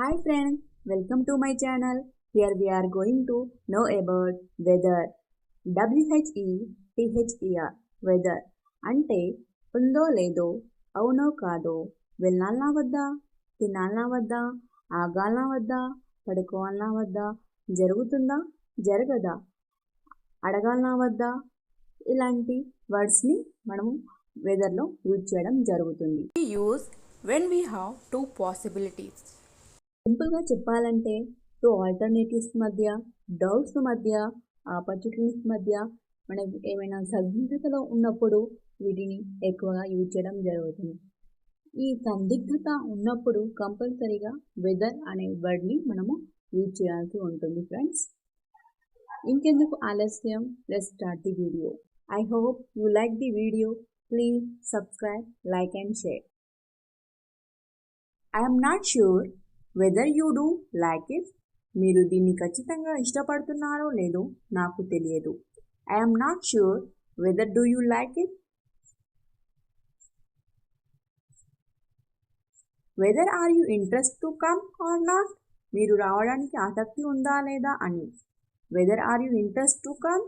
Hi friends, welcome to my channel. Here we are going to know about weather. WHETHER weather అంటే ఉందో లేదో, అవునో కాదో, వెళ్ళాలనా వద్దా, తినాలనా వద్దా, ఆగాలనా వద్దా, పడుకోవాలనా వద్దా, జరుగుతుందా జరగదా, అడగాలనా వద్దా, ఇలాంటి వర్డ్స్ని మనము వెదర్లో యూజ్ చేయడం జరుగుతుంది. We use when we have two possibilities. సింపుల్గా చెప్పాలంటే టూ ఆల్టర్నేటివ్స్ మధ్య, డౌట్స్ మధ్య, ఆపర్చునిటీస్ మధ్య మనకు ఏమైనా సందిగ్ధతలో ఉన్నప్పుడు వీటిని ఎక్కువగా యూజ్ చేయడం జరుగుతుంది. ఈ సందిగ్ధత ఉన్నప్పుడు కంపల్సరీగా వెదర్ అనే వర్డ్ని మనము యూజ్ చేయాల్సి ఉంటుంది ఫ్రెండ్స్. ఇంకెందుకు ఆలస్యం, let's start the video. I hope you like the video. Please subscribe, like and share. I'm not sure whether you do like it. మీరు దీన్ని ఖచ్చితంగా ఇష్టపడుతున్నారో లేదో నాకు తెలియదు. I'm not sure whether do you like it. Whether are you interest to come or not. మీరు రావడానికి ఆసక్తి ఉందా లేదా అని. Whether are you interest to come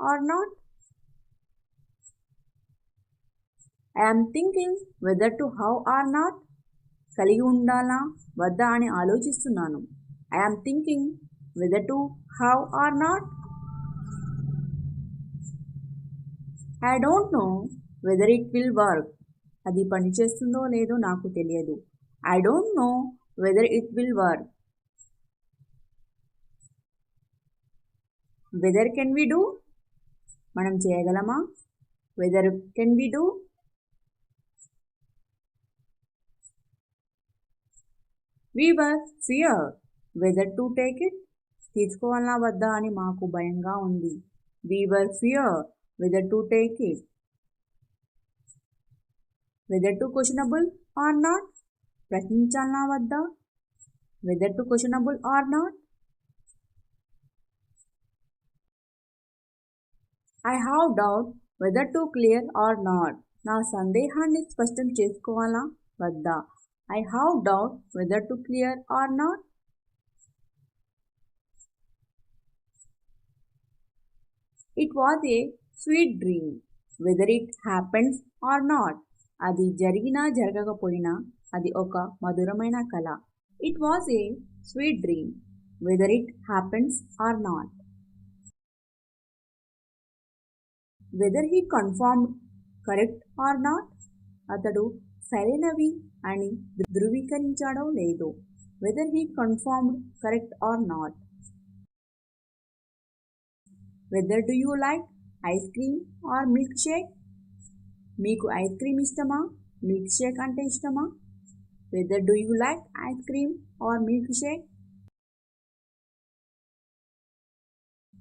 or not. I'm thinking whether to how or not. కలిగి ఉండాలా వద్దా అని ఆలోచిస్తున్నాను. I'm thinking whether to how or not. I don't know whether it will work. అది పనిచేస్తుందో లేదో నాకు తెలియదు. I don't know whether it will work. Whether can we do. మనం చేయగలమా. Whether can we do. We were fear whether to take it. తీసుకోవాలా వద్దా అని మాకు భయంగా ఉంది. We were fear whether to take it. Whether to questionable or not. ప్రశ్నించాలా వద్దా. Whether to questionable or not. I have doubt whether to clear or not. నా సందేహాన్ని స్పష్టం చేసుకోవాలా వద్దా. I have doubt whether to clear or not. It was a sweet dream whether it happens or not. అది జరిగినా జరగకపోయినా అది ఒక మధురమైన కల. It was a sweet dream whether it happens or not. Whether he confirmed correct or not. అతడు సరైనవి అని ధృవీకరించాడో లేదో. Whether he confirmed correct or not. Whether do you like ice cream or milkshake. మీకు ice cream ఇష్టమా, milkshake అంటే ఇష్టమా. Whether do you like ice cream or milkshake.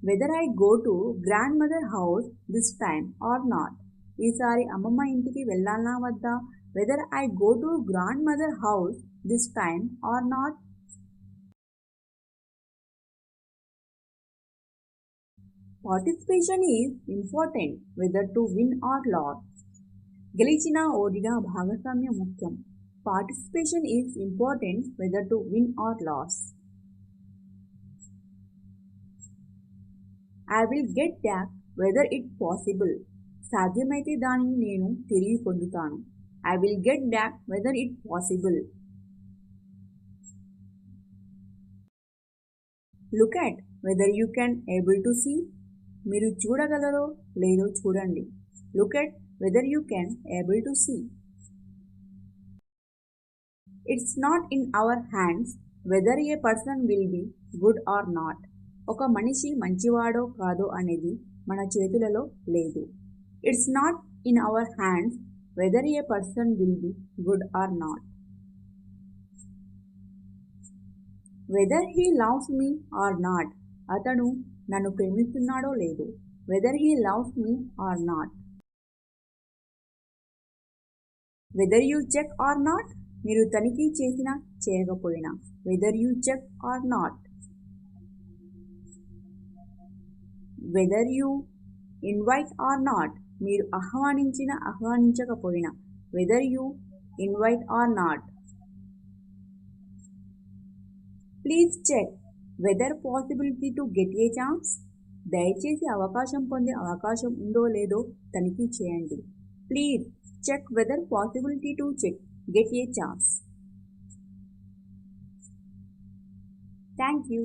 Whether I go to grandmother house this time or not. ఈసారి అమ్మమ్మ ఇంటికి వెళ్ళాలా వద్దా. Whether I go to grandmother house this time or not. Participation is important whether to win or lose. గెలిచినా ఓడినా భాగస్వామ్యం ముఖ్యం. Participation is important whether to win or lose. I will get back whether it possible. సాధ్యమైతే దానిని నేను తిరిగి పొందుతాను. I will get back whether it possible. Look at whether you can able to see. మీరు చూడగలరో లేదో చూడండి. Look at whether you can able to see. It's not in our hands whether a person will be good or not. ఒక మనిషి మంచివాడో కాదో అనేది మన చేతులలో లేదు. It's not in our hands whether a person will be good or not. Whether he loves me or not. అతను నన్ను ప్రేమిస్తున్నాడో లేదో. Whether he loves me or not. Whether you check or not. మీరు తనిఖీ చేసినా చేయకపోయినా. Whether you check or not. Whether you invite or not. మీరు ఆహ్వానించినా ఆహ్వానించకపోయినా. Whether you invite or not. Please check whether possibility to get a chance. దయచేసి అవకాశం పొందే అవకాశం ఉందో లేదో తనిఖీ చేయండి. Please check whether possibility to get a chance. Thank you.